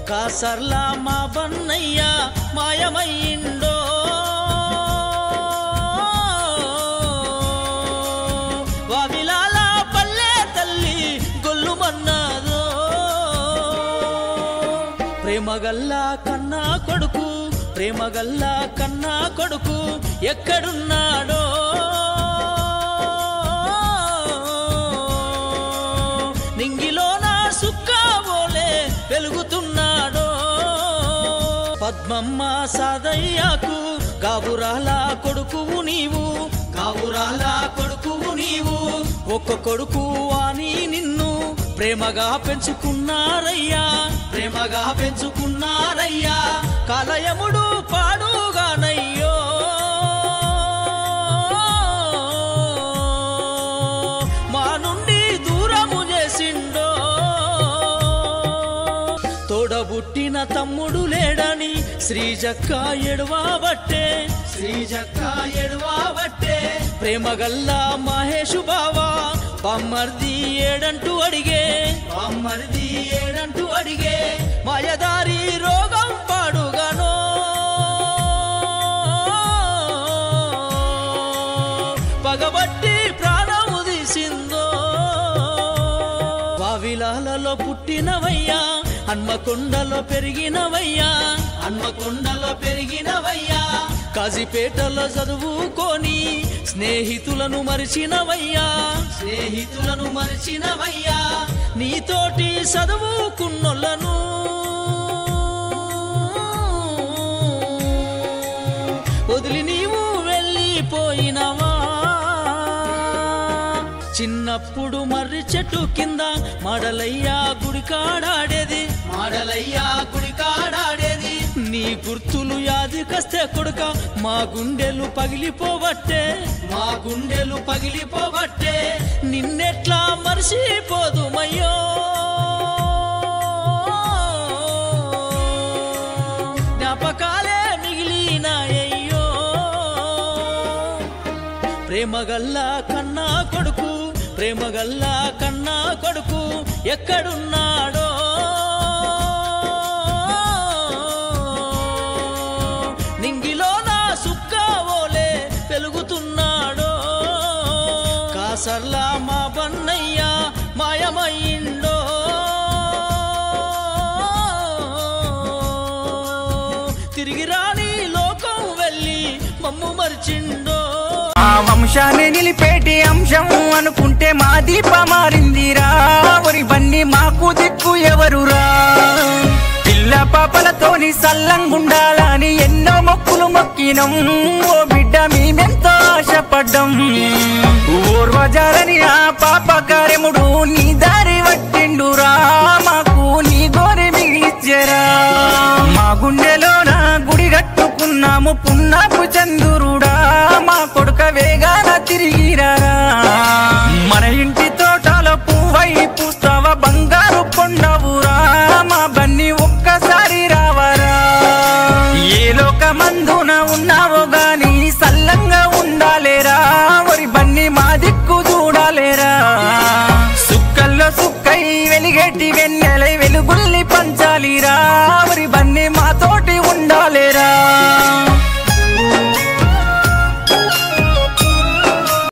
కాసర్లా మా బన్నయ్య మాయమయ్యిండో వావిలాల పల్లె తల్లి గొల్లుమన్నాదో ప్రేమగల్లా కన్నా కొడుకు ప్రేమగల్లా కన్నా కొడుకు ఎక్కడున్నాడో నింగిలోన సుక్కావోలే వెలుగుతున్నాడో పద్మమ్మ సాదయ్యకు గావురాల కొడుకువు నీవు గావురాల కొడుకువు నీవు ఒక్క కొడుకు అని నిన్ను ప్రేమగా పెంచుకున్నారయ్యా ప్రేమగా పెంచుకున్నారయ్యా కాలయముడు పాడుగానయ్యో మా నుండి దూరము చేసిండో తోడబుట్టిన తమ్ముడు లేడని శ్రీజక్క ఎడవాబట్టే శ్రీజక్క ఎడవాబట్టే ప్రేమగల్లా మహేషు బావా బామ్మర్ది ఏడంటూ అడిగే బామ్మర్ది ఏడంటూ అడిగే మాయదారి రోగం పాడుగానో పగబట్టి ప్రాణము తీసిందో వావిలాలలో పుట్టినవయ్యా హన్మకొండలో పెరిగినవయ్యా హన్మకొండలో పెరిగినవయ్యా కాజీపేటలో చదువుకొని స్నేహితులను మరిచినవయ్యా స్నేహితులను మరిచినవయ్యా నీతోటి చదువుకున్నోళ్ళను వదిలి నీవు వెళ్ళిపోయినవా చిన్నప్పుడు మర్రి చెట్టు కింద మాడలయ్యా గుడికాడాడేది మాడలయ్యా గుడికాడాడేది నీ గుర్తులు యాదికొస్తే కొడుక మా గుండెలు పగిలిపోబట్టే మా గుండెలు పగిలిపోబట్టే నిన్నెట్లా మర్చిపోదుమయ్యో జ్ఞాపకాలే మిగిలినాయ్యో ప్రేమగల్లా కన్నా కొడుకు ప్రేమగల్లా కన్నా కొడుకు ఎక్కడున్నాడో నింగిలోన సుక్కావోలే వెలుగుతున్నాడో కాసర్లా మా బన్నయ్య మాయమయ్యిండో తిరిగి రాని లోకం వెళ్ళి మమ్ము మరిచిండో ఆ వంశాన్ని నిలిపేటి అంశం అనుకుంటే మా దీప మారిందిరా ఒరి బన్ని మాకు దిక్కు ఎవరురా పిల్ల పాపలతోని సల్లంగుండాలని ఎన్నో మొక్కులు మొక్కినం ఓ బిడ్డ మేమెంతో ఆశపడ్డం ఓర్వజాలని ఆ పాప కార్యముడు నీ దారి పట్టిండురా మాకు నీ గోరి మిగిలిచ్చెరా మా గుండెలోన గుడి కట్టుకున్నాము పున్నాపు చందురుడా మా కొడుక వేగాన తిరిగిరారా మన ఇంటి తోటలో పువ్వై పూస్తావ బంగారు కొండవురా మా బన్ని ఒక్కసారి రావరా ఏ లోకమందున ఉన్నావో గాని సల్లంగా ఉండాలేరా ఒరి బన్ని మా దిక్కు చూడాలేరా సుక్కల్లో సుక్కై వెలిగేటి వెన్నెలై వెలుగుల్ని పంచాలిరా